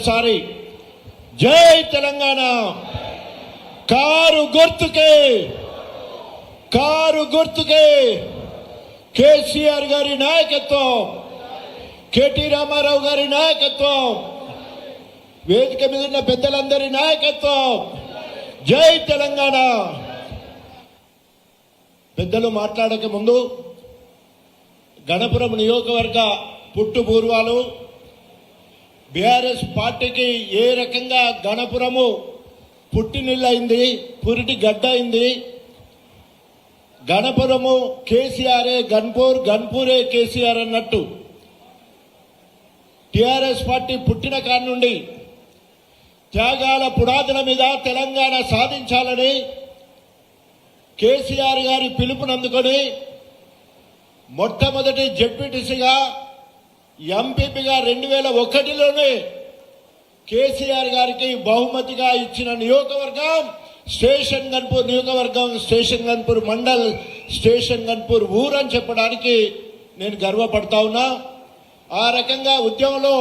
Sorry జై Telangana. Car గుర్తుకే కేసీఆర్ గారి నాయకత్వం, కేటీ రామారావు గారి నాయకత్వం, వేదిక మీద ఉన్న పెద్దలందరి నాయకత్వం. జై తెలంగాణ. పెద్దలు మాట్లాడక ముందు గణపురం నియోజకవర్గ పుట్టుపూర్వాలు, బీఆర్ఎస్ పార్టీకి ఏ రకంగా గణపురము పుట్టినిల్లైంది, పురిటి గడ్డ అయింది. గణపురము కేసీఆరే, గన్పూరే కేసీఆర్ అన్నట్టు టీఆర్ఎస్ పార్టీ పుట్టిన కాడి నుండి త్యాగాల పునాదుల మీద తెలంగాణ సాధించాలని కేసీఆర్ గారి పిలుపునందుకొని మొట్టమొదటి జెడ్పీటీసీగా, ఎంపీపీగా 2001లోనే కేసీఆర్ గారికి బహుమతిగా ఇచ్చిన నియోజకవర్గం స్టేషన్ గన్పూర్ నియోజకవర్గం, స్టేషన్ గన్పూర్ మండల్, స్టేషన్ గన్పూర్ ఊరు అని చెప్పడానికి నేను గర్వపడతా ఉన్నా. ఆ రకంగా ఉద్యమంలో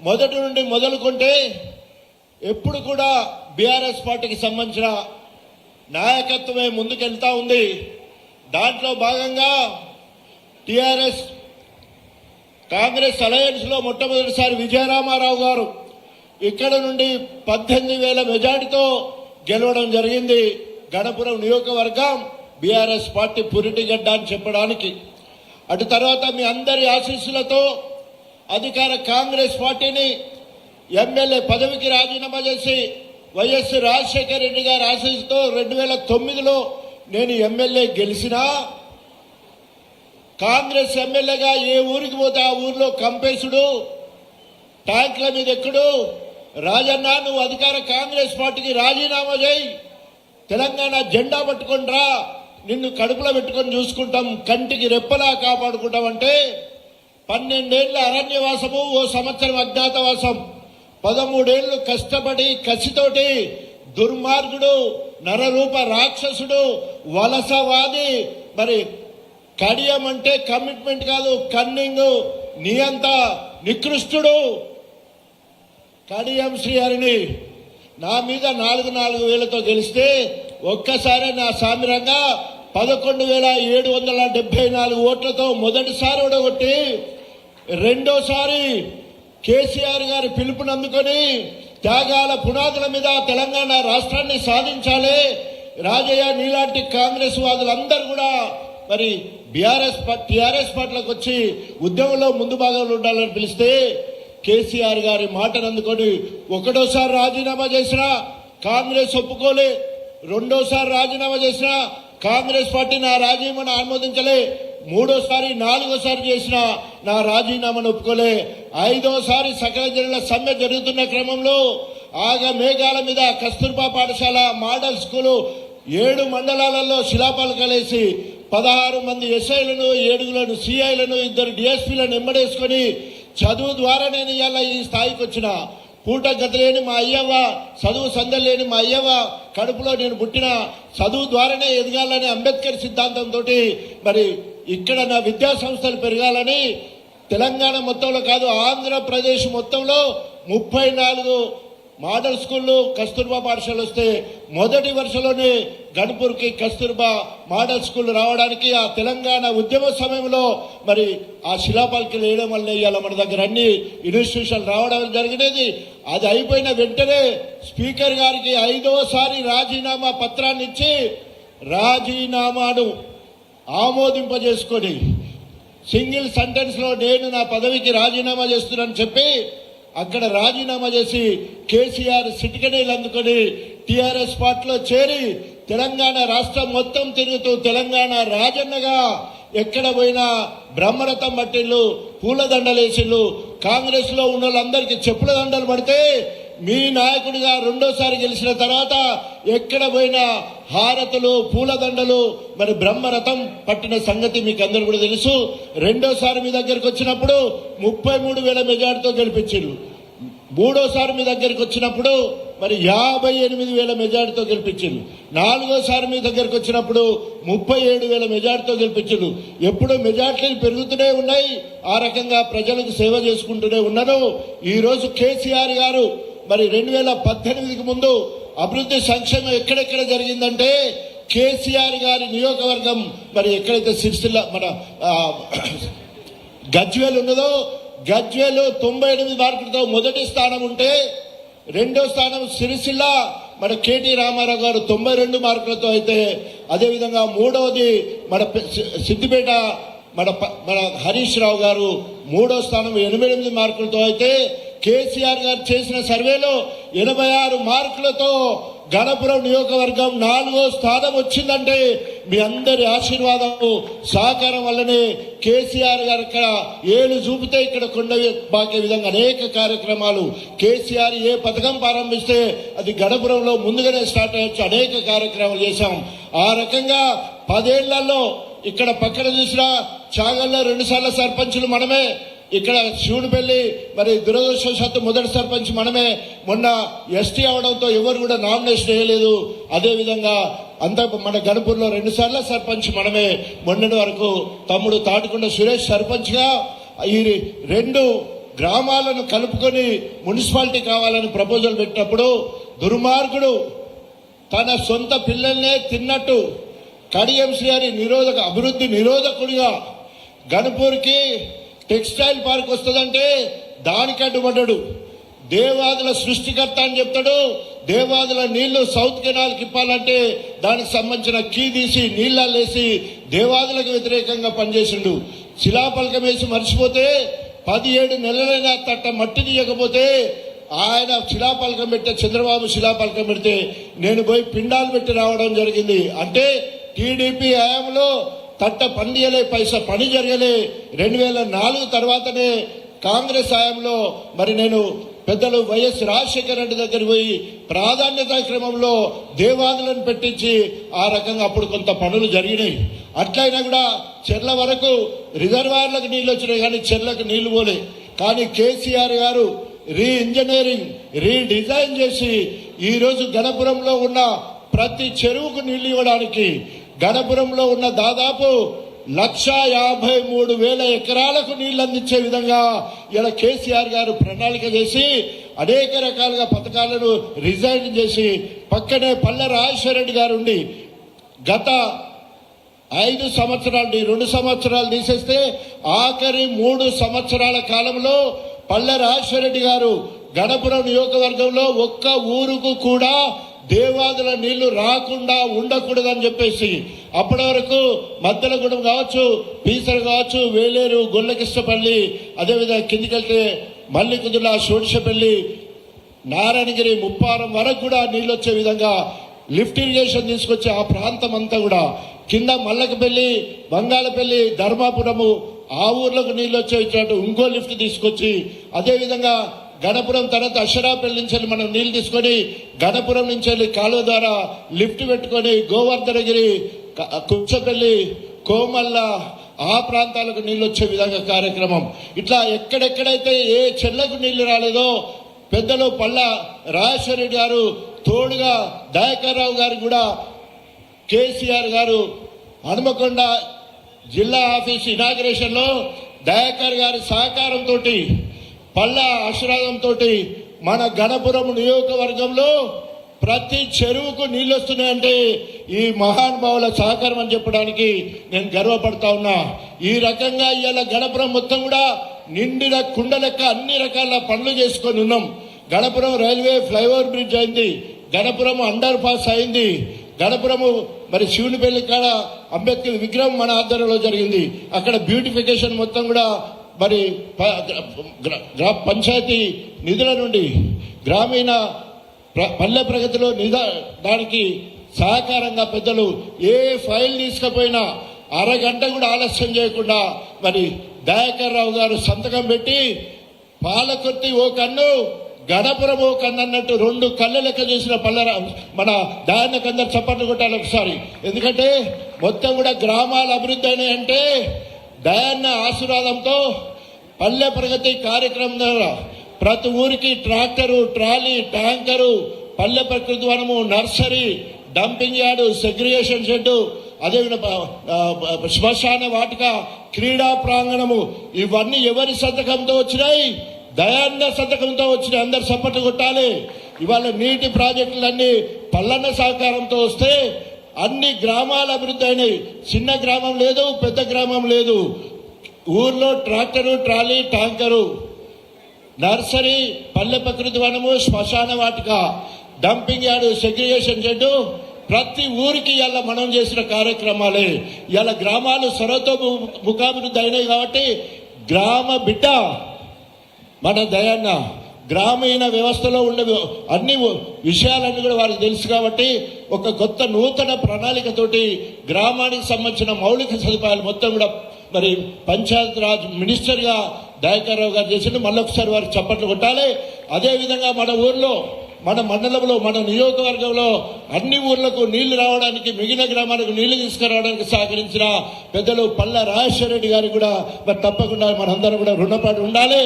మొదటి నుండి మొదలుకుంటే ఎప్పుడు కూడా బీఆర్ఎస్ పార్టీకి సంబంధించిన నాయకత్వమే ముందుకెళ్తా ఉంది. దాంట్లో భాగంగా టీఆర్ఎస్ కాంగ్రెస్ అలయన్స్ లో మొట్టమొదటిసారి విజయరామారావు గారు ఇక్కడ నుండి 18,000 మెజార్టీతో గెలవడం జరిగింది. గణపురం నియోజకవర్గం బీఆర్ఎస్ పార్టీ పురిటిగడ్డ అని చెప్పడానికి. అటు తర్వాత మీ అందరి ఆశీస్సులతో అధికార కాంగ్రెస్ పార్టీని ఎమ్మెల్యే పదవికి రాజీనామా చేసి వైఎస్ రాజశేఖర రెడ్డి గారి ఆశీస్సుతో 2009లో నేను ఎమ్మెల్యే గెలిచినా, కాంగ్రెస్ ఎమ్మెల్యేగా ఏ ఊరికి పోతే ఆ ఊర్లో కంపేసుడు, ట్యాంకుల మీద ఎక్కుడు, రాజన్న నువ్వు అధికార కాంగ్రెస్ పార్టీకి రాజీనామా చేయి, తెలంగాణ జెండా పట్టుకొని రా, నిన్ను కడుపులో పెట్టుకొని చూసుకుంటాం, కంటికి రెప్పలా కాపాడుకుంటాం అంటే 12 ఏళ్ల అరణ్యవాసము, ఓ సంవత్సరం అజ్ఞాతవాసం, 13 ఏళ్లు కష్టపడి కసితోటి దుర్మార్గుడు, నరరూప రాక్షసుడు, వలసవాది, మరి కడియం అంటే కమిట్మెంట్ కాదు, కన్నింగ్, నియంత నికృష్టుడు కడియం శ్రీహరిని నా మీద 4,000తో గెలిస్తే ఒక్కసారి నా సామిరంగా 11,774 ఓట్లతో మొదటిసారి ఓడగొట్టి, రెండోసారి కేసీఆర్ గారి పిలుపునందుకొని త్యాగాల పునాదుల మీద తెలంగాణ రాష్ట్రాన్ని సాధించాలి, రాజయ్య నీలాంటి కాంగ్రెస్ వాదులందరూ కూడా మరి టీఆర్ఎస్ పార్టీలకు వచ్చి ఉద్యమంలో ముందు భాగంలో ఉండాలని పిలిస్తే కేసీఆర్ గారి మాటను అందుకొని ఒకటోసారి రాజీనామా చేసినా కాంగ్రెస్ ఒప్పుకోలే, రెండోసారి రాజీనామా చేసినా కాంగ్రెస్ పార్టీ నా రాజీనామాను ఆమోదించలే, మూడోసారి, నాలుగోసారి చేసిన నా రాజీనామాను ఒప్పుకోలే, ఐదోసారి సకల జనుల సమ్మె జరుగుతున్న క్రమంలో ఆగ మేఘాల మీద కస్తూర్బా పాఠశాల మోడల్ స్కూలు 7 మండలాలలో శిలాఫలకాలేసి 16 మంది ఎస్ఐలను, 7 సిఐలను, 2 డిఎస్పీలను ఎంబడేసుకొని చదువు ద్వారా నేను ఇవాళ ఈ స్థాయికి వచ్చిన. పూట గతలేని మా అయ్యవ్వ, చదువు సందలేని మా అయ్యవ్వ కడుపులో నేను పుట్టిన, చదువు ద్వారానే ఎదగాలని అంబేద్కర్ సిద్ధాంతంతో మరి ఇక్కడ నా విద్యా సంస్థలు పెరగాలని తెలంగాణ మొత్తంలో కాదు ఆంధ్రప్రదేశ్ మొత్తంలో 34 మోడల్ స్కూళ్ళు, కస్తూర్బా పాఠశాలలు వస్తే మొదటి వరుసలోనే గణపూర్కి కస్తూర్బా మోడల్ స్కూల్ రావడానికి ఆ తెలంగాణ ఉద్యమ సమయంలో మరి ఆ శిలాఫలకాలు వేయడం వల్ల ఇవాళ మన దగ్గర అన్ని ఇన్స్టిట్యూషన్లు రావడం జరిగినది. అది అయిపోయిన వెంటనే స్పీకర్ గారికి 5వసారి రాజీనామా పత్రాన్ని ఇచ్చి రాజీనామాను ఆమోదింపజేసుకొని సింగిల్ సెంటెన్స్ లో నేను నా పదవికి రాజీనామా చేస్తున్నానని చెప్పి అక్కడ రాజీనామా చేసి కేసీఆర్ సిటికనీలు అందుకొని టీఆర్ఎస్ పార్టీలో చేరి తెలంగాణ రాష్ట్రం మొత్తం తిరుగుతూ తెలంగాణ రాజన్నగా ఎక్కడ పోయినా బ్రహ్మరథం పట్టిళ్ళు, పూలదండలేసిళ్ళు, కాంగ్రెస్ లో ఉన్న వాళ్ళందరికీ చెప్పుల దండలు పడితే మీ నాయకుడిగా రెండోసారి గెలిచిన తర్వాత ఎక్కడ పోయినా హారతులు, పూలదండలు, మరి బ్రహ్మరథం పట్టిన సంగతి మీకు అందరూ కూడా తెలుసు. రెండోసారి మీ దగ్గరికి వచ్చినప్పుడు 33,000 మెజార్టీతో గెలిపించారు. మూడోసారి మీ దగ్గరికి వచ్చినప్పుడు మరి 58,000 మెజార్టీతో గెలిపించిండు. నాలుగోసారి మీ దగ్గరకు వచ్చినప్పుడు 37,000 మెజార్టీతో గెలిపించిండు. ఎప్పుడు మెజార్టీలు పెరుగుతూనే ఉన్నాయి. ఆ రకంగా ప్రజలకు సేవ చేసుకుంటూనే ఉన్నారు. ఈరోజు కేసీఆర్ గారు మరి 2018కి ముందు అభివృద్ధి సంక్షేమం ఎక్కడెక్కడ జరిగిందంటే కేసీఆర్ గారి నియోజకవర్గం మరి ఎక్కడైతే సిరిసిల్ల మన గజ్వేల్ ఉన్నదో గజ్వేల్ 98 మార్కులతో మొదటి స్థానం ఉంటే రెండో స్థానం సిరిసిల్ల మన కేటీ రామారావు గారు 92 మార్కులతో అయితే అదేవిధంగా మూడవది మన సిద్దిపేట మన హరీష్ రావు గారు మూడో స్థానం 88 మార్కులతో అయితే కేసీఆర్ గారు చేసిన సర్వేలో 86 మార్కులతో గణపురం నియోజకవర్గం 4వ స్థానం వచ్చిందంటే మీ అందరి ఆశీర్వాదం సహకారం వల్లనే కేసీఆర్ గారు ఇక్కడ ఏలు చూపితే ఇక్కడ కొండ బాకే విధంగా అనేక కార్యక్రమాలు కేసీఆర్ ఏ పథకం ప్రారంభిస్తే అది గణపురంలో ముందుగానే స్టార్ట్ అయ్యొచ్చు. అనేక కార్యక్రమాలు చేశాం. ఆ రకంగా 10 ఏళ్లలో ఇక్కడ పక్కన చూసిన చాగల్లో 2 సార్లు సర్పంచులు మనమే. ఇక్కడ శివునిపల్లి మరి దురదృష్టవశాత్తు మొదటి సర్పంచ్ మనమే. మొన్న ఎస్టీ అవడంతో ఎవరు కూడా నామినేషన్ వేయలేదు. అదేవిధంగా అంత మన గణపూర్లో 2 సార్లు సర్పంచ్ మనమే. మొన్నటి వరకు తమ్ముడు తాటికొండ సురేష్ సర్పంచ్ గా ఈ 2 గ్రామాలను కలుపుకొని మున్సిపాలిటీ కావాలని ప్రపోజల్ పెట్టినప్పుడు దుర్మార్గుడు తన సొంత పిల్లల్నే తిన్నట్టు కడియం శ్రీహరి అభివృద్ధి నిరోధకుడిగా గణపూర్కి టెక్స్టైల్ పార్క్ వస్తుందంటే దానికి అడ్డుపడ్డాడు. దేవాదుల సృష్టికర్త అని చెప్తాడు. దేవాదుల నీళ్లు సౌత్ కెనాల్కి ఇప్పాలంటే దానికి సంబంధించిన కీ తీసి నీళ్ళేసి దేవాదులకు వ్యతిరేకంగా పనిచేసిండు. శిలాపలకం వేసి మర్చిపోతే 17 నెలలైనా తట్ట మట్టి తీయకపోతే ఆయన శిలాపలకం పెట్టే చంద్రబాబు శిలాపలకం పెడితే నేను పోయి పిండాలు పెట్టి రావడం జరిగింది. అంటే టీడీపీ హయాంలో తట్ట పని చేయలే, పైసా పని జరగలే. 2004 తర్వాతనే కాంగ్రెస్ హయాంలో మరి నేను పెద్దలు వైఎస్ రాజశేఖర రెడ్డి దగ్గర పోయి ప్రాధాన్యత క్రమంలో దేవాదులను పెట్టించి ఆ రకంగా అప్పుడు కొంత పనులు జరిగినాయి. అట్లయినా కూడా చెర్ల వరకు రిజర్వాయర్లకు నీళ్లు వచ్చినాయి కానీ చెర్లకు నీళ్లు పోలే. కానీ కేసీఆర్ గారు రీఇంజనీరింగ్ రీడిజైన్ చేసి ఈరోజు గణపురంలో ఉన్న ప్రతి చెరువుకు నీళ్లు ఇవ్వడానికి గణపురంలో ఉన్న దాదాపు 153,000 ఎకరాలకు నీళ్లు అందించే విధంగా ఇలా కేసీఆర్ గారు ప్రణాళిక చేసి అనేక రకాలుగా పథకాలను రిజైన్ చేసి పక్కనే పల్లె రాజశేఖర రెడ్డి గారు ఉండి గత 5 సంవత్సరాలు 2 సంవత్సరాలు తీసేస్తే ఆఖరి 3 సంవత్సరాల కాలంలో పల్లె రాజశేఖర రెడ్డి గారు గణపురం నియోజకవర్గంలో ఒక్క ఊరుకు కూడా దేవాదుల నీళ్లు రాకుండా ఉండకూడదని చెప్పేసి అప్పటి వరకు మద్దలగూడెం కావచ్చు, పీసర కావచ్చు, వేలేరు, గొల్లకిష్టపల్లి, అదేవిధంగా కిందికెళ్తే మల్లికుదుల, షోడిషపల్లి, నారాయణగిరి, ముప్పారం వరకు కూడా నీళ్ళు వచ్చే విధంగా లిఫ్ట్ ఇరిగేషన్ తీసుకొచ్చి ఆ ప్రాంతం అంతా కూడా కింద మల్లకపల్లి, బంగాళపల్లి, ధర్మాపురము ఆ ఊర్లకు నీళ్ళు వచ్చేటట్టు ఇంకో లిఫ్ట్ తీసుకొచ్చి అదేవిధంగా గణపురం తర్వాత అషరాపల్లి నుంచి మనం నీళ్లు తీసుకొని గణపురం నుంచి వెళ్ళి కాలువ ద్వారా లిఫ్ట్ పెట్టుకొని గోవర్ధనగిరి, కుచ్చపల్లి, కోమల్ల ఆ ప్రాంతాలకు నీళ్ళు వచ్చే విధంగా కార్యక్రమం. ఇట్లా ఎక్కడెక్కడైతే ఏ చెర్లకు నీళ్లు రాలేదో పెద్దలు పల్ల రాజశేఖర రెడ్డి గారు తోడుగా దయాకర్ రావు గారు కూడా కేసీఆర్ గారు హనుమకొండ జిల్లా ఆఫీస్ ఇనాగ్రేషన్ లో దయాకర్ గారి సహకారంతో పల్ల ఆశీర్వాదంతో మన గణపురం నియోజకవర్గంలో ప్రతి చెరువుకు నీళ్ళు వస్తున్నాయంటే ఈ మహానుభావుల సహకారం అని చెప్పడానికి నేను గర్వపడతా ఉన్నా. ఈ రకంగా ఇవాళ గణపురం మొత్తం కూడా నిండిన కుండ లెక్క అన్ని రకాల పనులు చేసుకొని ఉన్నాం. గణపురం రైల్వే ఫ్లైఓవర్ బ్రిడ్జ్ అయింది, గణపురం అండర్ పాస్ అయింది, గణపురము మరి శివునిపల్లి కాడ అంబేద్కర్ విగ్రహం మన ఆధ్వర్యంలో జరిగింది. అక్కడ బ్యూటిఫికేషన్ మొత్తం కూడా మరి పంచాయతీ నిధుల నుండి గ్రామీణ పల్లె ప్రగతిలో దానికి సహకారంగా పెద్దలు ఏ ఫైల్ తీసుకుపోయినా అరగంట కూడా ఆలస్యం చేయకుండా మరి దయాకర్ రావు గారు సంతకం పెట్టి పాలకుర్తి ఓ కన్ను గణపురం ఓ కన్ను అన్నట్టు 2 కళ్ళు లెక్క చేసిన మన దయానికి అందరు చప్పట్లు కొట్టాలి ఒకసారి. ఎందుకంటే మొత్తం కూడా గ్రామాల అభివృద్ధి అయినాయంటే దయాన్న ఆశీర్వాదంతో పల్లె ప్రగతి కార్యక్రమం ద్వారా ప్రతి ఊరికి ట్రాక్టరు, ట్రాలీ, ట్యాంకరు, పల్లె ప్రకృతి వనము, nursery, dumping yard, segregation shed, అదేవిధంగా శ్మశాన వాటిక, క్రీడా ప్రాంగణము, ఇవన్నీ ఎవరి సంతకంతో వచ్చినాయి? దయాన్న సంతకంతో వచ్చినాయి. అందరు సపోర్ట్ కొట్టాలి. ఇవాళ నీటి ప్రాజెక్టులన్నీ పల్లన్న సహకారంతో వస్తే అన్ని గ్రామాల అభివృద్ధి అయినాయి. చిన్న గ్రామం లేదు, పెద్ద గ్రామం లేదు. ఊర్లో ట్రాక్టరు, ట్రాలీ, ట్యాంకరు, నర్సరీ, పల్లె ప్రకృతి వనము, శ్మశాన వాటిక, డంపింగ్ యార్డు, సెగ్రిగేషన్ షెడ్డు, ప్రతి ఊరికి ఇలా మనం చేసిన కార్యక్రమాలే. ఇలా గ్రామాలు సర్వతో ముఖాభివృద్ధి అయినాయి కాబట్టి గ్రామ బిడ్డ మన దయాన్న గ్రామీణ వ్యవస్థలో ఉండే అన్ని విషయాలన్నీ కూడా వారికి తెలుసు కాబట్టి ఒక కొత్త నూతన ప్రణాళికతోటి గ్రామానికి సంబంధించిన మౌలిక సదుపాయాలు మొత్తం కూడా మరి పంచాయత్ రాజ్ మినిస్టర్గా దయాకర్ రావు గారు చేసిండు. మళ్ళొకసారి వారికి చప్పట్లు కొట్టాలి. అదేవిధంగా మన ఊర్లో, మన మండలంలో, మన నియోజకవర్గంలో అన్ని ఊర్లకు నీళ్లు రావడానికి, మిగిలిన గ్రామాలకు నీళ్లు తీసుకురావడానికి సహకరించిన పెద్దలు పల్లా రాజేశ్వర రెడ్డి గారికి కూడా మరి తప్పకుండా మనందరం కూడా రుణపడి ఉండాలి.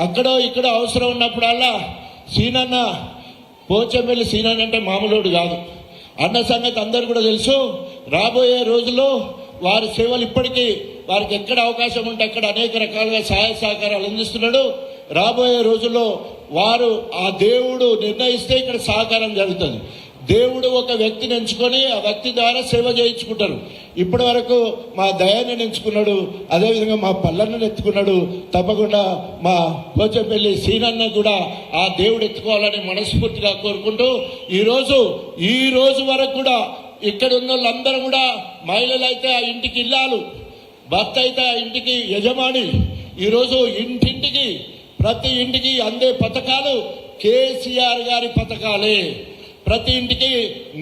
అక్కడో ఇక్కడో అవసరం ఉన్నప్పుడల్లా సీనన్న, పోచంపల్లి సీనన్న అంటే మామూలుడు కాదు అన్న సంగతి అందరూ కూడా తెలుసు. రాబోయే రోజుల్లో వారి సేవలు ఇప్పటికీ వారికి ఎక్కడ అవకాశం ఉంటే అక్కడ అనేక రకాలుగా సహాయ సహకారాలు అందిస్తున్నాడు. రాబోయే రోజుల్లో వారు ఆ దేవుడు నిర్ణయిస్తే ఇక్కడ సహకారం జరుగుతుంది. దేవుడు ఒక వ్యక్తిని ఎంచుకొని ఆ వ్యక్తి ద్వారా సేవ చేయించుకుంటారు. ఇప్పటి వరకు మా దయాన్ని ఎంచుకున్నాడు, అదేవిధంగా మా పల్లన్నను ఎత్తుకున్నాడు. తప్పకుండా మా పోచంపల్లి సీనన్న కూడా ఆ దేవుడు ఎత్తుకోవాలని మనస్ఫూర్తిగా కోరుకుంటూ ఈ రోజు వరకు కూడా ఇక్కడ ఉన్న వాళ్ళందరూ కూడా, మహిళలు అయితే ఆ ఇంటికి ఇల్లాలు, భర్త అయితే ఆ ఇంటికి యజమాని. ఈరోజు ఇంటింటికి, ప్రతి ఇంటికి అందే పథకాలు కేసీఆర్ గారి పథకాలే. ప్రతి ఇంటికి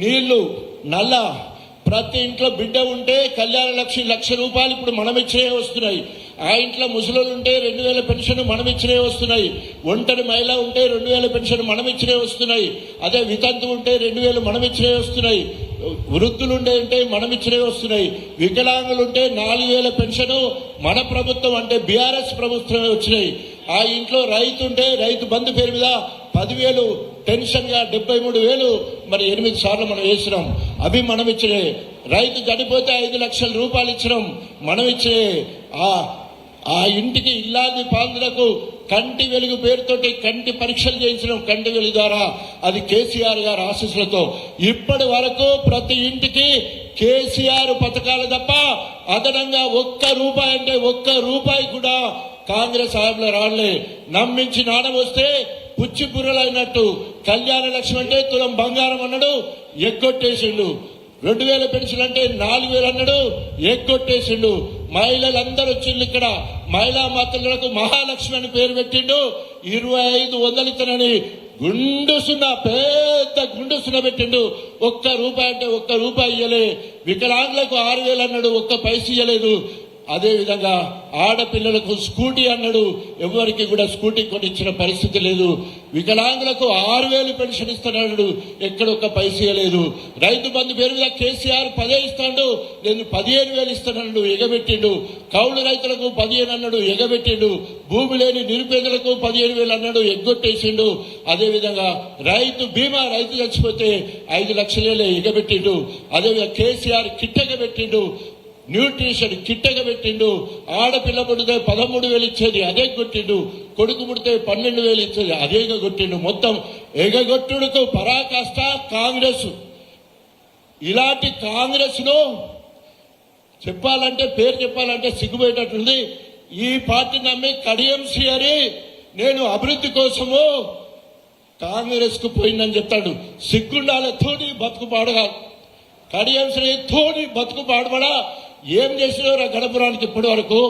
నీళ్లు, నల్ల, ప్రతి ఇంట్లో బిడ్డ ఉంటే కళ్యాణ లక్ష్మి ₹1,00,000 ఇప్పుడు మనం ఇచ్చినే వస్తున్నాయి. ఆ ఇంట్లో ముసలోళ్ళు ఉంటే 2,000 పెన్షన్ మనం ఇచ్చినే వస్తున్నాయి. ఒంటరి మహిళ ఉంటే 2,000 పెన్షన్ మనం ఇచ్చినే వస్తున్నాయి. అదే వితంతు ఉంటే 2,000 మనం ఇచ్చినే వస్తున్నాయి. వృద్ధులు ఉంటే మనం ఇచ్చినే వస్తున్నాయి. వికలాంగులు ఉంటే 4,000 పెన్షన్ మన ప్రభుత్వం అంటే బీఆర్ఎస్ ప్రభుత్వమే వచ్చినాయి. ఆ ఇంట్లో రైతు ఉంటే రైతు బంధు పేరు మీద 10,000 పెన్షన్ గా 73,000 మరి 8 సార్లు మనం వేసినాం. అవి మనం ఇచ్చినే. రైతు చనిపోతే ₹5,00,000 ఇచ్చినాం, మనం ఇచ్చే. ఆ ఇంటికి ఇల్లాది పాందులకు కంటి వెలుగు పేరుతోటి కంటి పరీక్షలు చేయించడం, కంటి వెలుగు ద్వారా. అది కేసీఆర్ గారి ఆశీస్సులతో. ఇప్పటి వరకు ప్రతి ఇంటికి కేసీఆర్ పథకాలు తప్ప అదనంగా ₹1 అంటే ₹1 కూడా కాంగ్రెస్ హయాంలో రాలే. నమ్మించి నాణం వస్తే పుచ్చి బుర్రలైనట్టు కళ్యాణ లక్ష్మి అంటే తులం బంగారం అన్నాడు, ఎగ్గొట్టేసిండు. 2,000 పెన్షన్ అంటే 4,000 అన్నాడు, ఎగ్గొట్టేసిండు. మహిళలందరూ వచ్చిండు. ఇక్కడ మహిళా మాతృలకు మహాలక్ష్మి అని పేరు పెట్టిండు. 2,500 ఇతనని పెద్ద గుండుసున్న పెట్టిండు. ₹1 అంటే ₹1 ఇయ్యలే. వికలాంగులకు 6,000 అన్నాడు, ₹1 ఇయ్యలేదు. అదేవిధంగా ఆడపిల్లలకు స్కూటీ అన్నాడు, ఎవరికి కూడా స్కూటీ కొనిచ్చిన పరిస్థితి లేదు. వికలాంగులకు 6,000 పెన్షన్ ఇస్తున్నాడు, ఎక్కడ ₹1 ఇవ్వలేదు. రైతు బంధు పేరు మీద కేసీఆర్ 10 ఇస్తాడు, నేను 15,000 ఇస్తానన్నాడు, ఎగబెట్టిండు. కౌలు రైతులకు 15 అన్నాడు, ఎగబెట్టిండు. భూమి లేని నిరుపేదలకు 15,000 అన్నాడు, ఎగ్గొట్టేసిండు. అదేవిధంగా రైతు బీమా, రైతు చచ్చిపోతే 5 లక్షలే ఎగబెట్టిండు. అదేవిధంగా కేసీఆర్ కిట్టగా పెట్టిండు. న్యూట్రిషన్ కిట్టగా పెట్టిండు. ఆడపిల్ల పుడితే 13,000 ఇచ్చేది, అదే కొట్టిండు. కొడుకు పుడితే 12,000 ఇచ్చేది, అదే కొట్టిండు. మొత్తం ఎగగొట్టుడుకు పరాకాష్ట కాంగ్రెస్. ఇలాంటి కాంగ్రెస్ ను పేరు చెప్పాలంటే సిగ్గుపోయేటట్టుంది. ఈ పార్టీ నమ్మి కడియం శ్రీ నేను అభివృద్ధి కోసము కాంగ్రెస్ కు పోయిందని చెప్తాడు. సిగ్గుండాలి. తోడి బతుకు పాడగా కడియం శ్రీ తోడి బతుకు పాడబడా. ఏం చేసినారు గణపురానికి ఇప్పటి వరకు?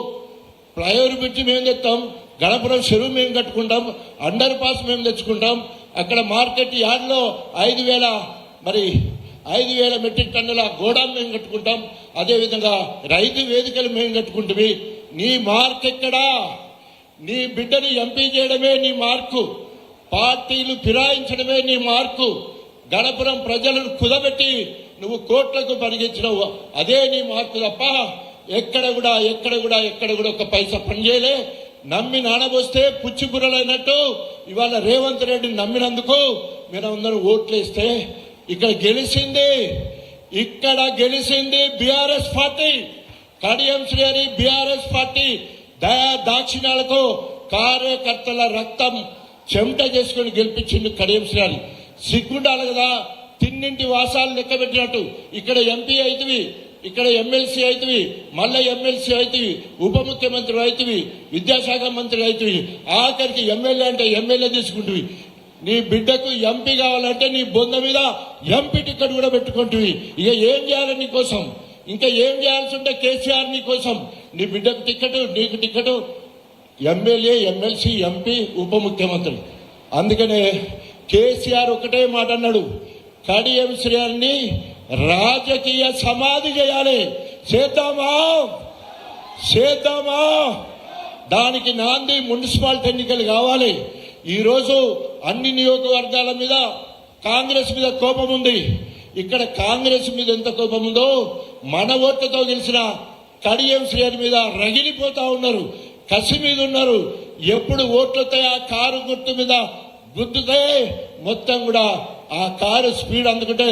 ఫ్లైఓవర్ బ్రిడ్జి మేము తెస్తాం, గణపురం చెరువు మేము కట్టుకుంటాం, అండర్ పాస్ మేము తెచ్చుకుంటాం. అక్కడ మార్కెట్ యార్డ్లో 5,000 మెట్రిక్ టన్నుల గోడాం మేము కట్టుకుంటాం. అదేవిధంగా రైతు వేదికలు మేము కట్టుకుంటాం. నీ మార్క్ ఎక్కడా? నీ బిడ్డని ఎంపీ చేయడమే నీ మార్కు, పార్టీలు ఫిరాయించడమే నీ మార్కు. గణపురం ప్రజలను కుదబెట్టి నువ్వు కోట్లకు పరిగెత్తినవు, అదే నీ మార్కు తప్ప ఎక్కడ కూడా ₹1 పని చేయలే. నమ్మి నానబోస్తే పుచ్చిబుర్రలైనట్టు ఇవాళ రేవంత్ రెడ్డిని నమ్మినందుకు మీరందరూ ఓట్లు వేస్తే ఇక్కడ గెలిచింది BRS party. Kadiyam Srihari BRS party దయా దాక్షిణ్యాలకు కార్యకర్తల రక్తం చెమట చేసుకుని గెలిపించింది కడియం శ్రీహరి. సిగ్గుండాలి కదా, తిన్నింటి వాసాలు లెక్క పెట్టినట్టు ఇక్కడ ఎంపీ అయితివి, ఇక్కడ ఎమ్మెల్సీ అయితివి, మళ్ళీ ఎమ్మెల్సీ అయితివి, ఉప ముఖ్యమంత్రి అయితివి, విద్యాశాఖ మంత్రి అయితివి, ఆఖరికి ఎమ్మెల్యే అంటే ఎమ్మెల్యే తీసుకుంటువి. నీ బిడ్డకు ఎంపీ కావాలంటే నీ బొంద మీద ఎంపీ టికెట్ కూడా పెట్టుకుంటువి. ఇక ఏం చేయాలి నీ కోసం? ఇంకా ఏం చేయాల్సి ఉంటే కేసీఆర్ నీ కోసం, నీ బిడ్డకు టికెట్, నీకు టికెట్, ఎమ్మెల్యే, ఎమ్మెల్సీ, ఎంపీ, ఉప ముఖ్యమంత్రి. అందుకనే కేసీఆర్ ఒకటే మాట అన్నాడు, కడియం శ్రీహరిని రాజకీయ సమాధి చేయాలి. చేద్దామా? దానికి నాంది మున్సిపాలిటీ ఎన్నికలు కావాలి. ఈరోజు అన్ని నియోజకవర్గాల మీద కాంగ్రెస్ మీద కోపం ఉంది. ఇక్కడ కాంగ్రెస్ మీద ఎంత కోపం ఉందో మన ఓట్లతో గెలిచిన కడియం శ్రీహరి మీద రగిలిపోతా ఉన్నారు, కసి మీద ఉన్నారు. ఎప్పుడు ఓట్లతో ఆ కారు గుర్తు మీద గుద్దుతే మొత్తం కూడా ఆ కారు స్పీడ్ అందుకుంటే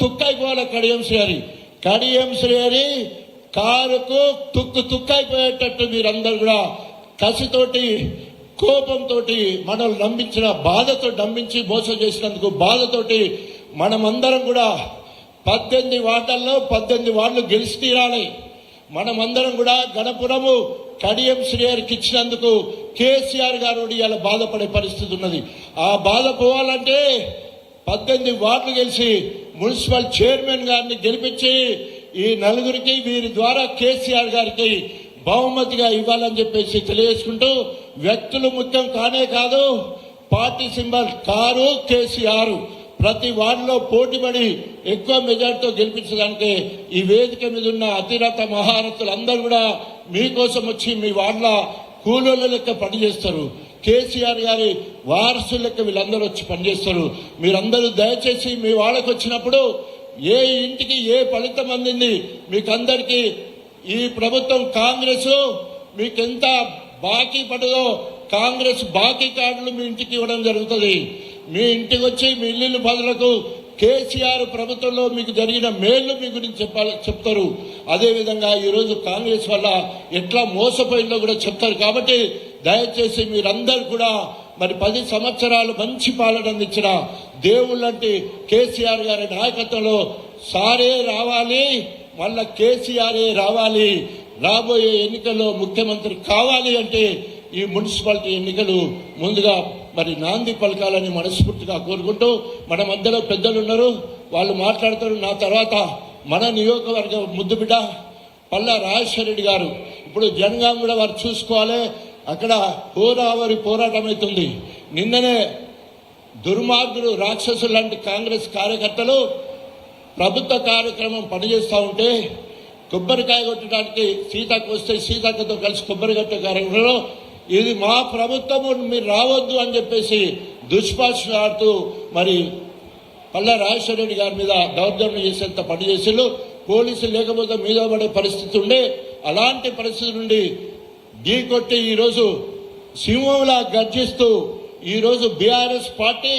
తుక్కైపోవాలి కడియం శ్రీహరి కారుకు తుక్కైపోయేటట్టు మీరందరూ కూడా కసితోటి, కోపంతో మనల్ని నమ్మించిన బాధతో, నమ్మించి మోసం చేసినందుకు బాధతోటి మనమందరం కూడా 18 వార్డుల్లో 18 వార్డులు గెలిచి తీరాలి. మనమందరం కూడా గణపురము కడియం శ్రీహరికి ఇచ్చినందుకు కేసీఆర్ గారు ఇలా బాధపడే పరిస్థితి ఉన్నది. ఆ బాధ పోవాలంటే 18 వార్డులు గెలిచి మున్సిపల్ చైర్మన్ గారిని గెలిపించి ఈ నలుగురికి వీరి ద్వారా కేసీఆర్ గారికి బహుమతిగా ఇవ్వాలని చెప్పేసి తెలియజేసుకుంటూ, వ్యక్తులు ముఖ్యం కానే కాదు, పార్టీ సింబల్ కారు కేసీఆర్ ప్రతి వార్డులో పోటీపడి ఎక్కువ మెజార్టీతో గెలిపించడానికి ఈ వేదిక మీద ఉన్న అతిరథ మహారథులు అందరూ కూడా మీకోసం వచ్చి మీ వార్డుల కూలీల లెక్క పనిచేస్తారు. కేసీఆర్ గారి వారసుల లెక్క వీళ్ళందరూ వచ్చి పనిచేస్తారు. మీరందరూ దయచేసి మీ వాళ్ళకు వచ్చినప్పుడు ఏ ఇంటికి ఏ ఫలితం అందింది మీకందరికీ ఈ ప్రభుత్వం కాంగ్రెస్ మీకెంత బాకీ పడదో కాంగ్రెస్ బాకీ కార్డులు మీ ఇంటికి ఇవ్వడం జరుగుతుంది. మీ ఇంటికి వచ్చి మీ ఇల్లు బదులకు కేసీఆర్ ప్రభుత్వంలో మీకు జరిగిన మేళ్లు మీ గురించి చెప్తారు. అదేవిధంగా ఈరోజు కాంగ్రెస్ వల్ల ఎట్లా మోసపోయిందో కూడా చెప్తారు. కాబట్టి దయచేసి మీరందరూ కూడా మరి 10 సంవత్సరాలు మంచి పాలన అందించిన దేవుళ్ళంటి కేసీఆర్ గారి నాయకత్వంలో సారే రావాలి, మళ్ళా కేసీఆరే రావాలి. రాబోయే ఎన్నికల్లో ముఖ్యమంత్రి కావాలి అంటే ఈ మున్సిపాలిటీ ఎన్నికలు ముందుగా మరి నాంది పలకాలని మనస్ఫూర్తిగా కోరుకుంటూ, మన మధ్యలో పెద్దలు ఉన్నారు, వాళ్ళు మాట్లాడతారు. నా తర్వాత మన నియోజకవర్గ ముద్దుబిడ్డ పల్లా రాజశేఖర రెడ్డి గారు, ఇప్పుడు జనగాం కూడా వారు చూసుకోవాలి. అక్కడ హోరావరి పోరాటం అవుతుంది. నిన్ననే దుర్మార్గులు, రాక్షసులు లాంటి కాంగ్రెస్ కార్యకర్తలు ప్రభుత్వ కార్యక్రమం పనిచేస్తూ ఉంటే కొబ్బరికాయ కొట్టడానికి సీతకు వస్తే సీతక్కతో కలిసి కొబ్బరి కొట్టే కార్యక్రమంలో ఇది మా ప్రభుత్వము, మీరు రావద్దు అని చెప్పేసి దుష్పాషణ ఆడుతూ మరి పల్లా రాజశేఖర రెడ్డి గారి మీద దౌర్జన్యం చేసేంత పని చేసేళ్ళు. పోలీసులు లేకపోతే మీద పడే పరిస్థితి ఉండే, అలాంటి పరిస్థితి నుండి ఢీకొట్టి ఈరోజు సింహంలా గర్జిస్తూ ఈరోజు బీఆర్ఎస్ పార్టీ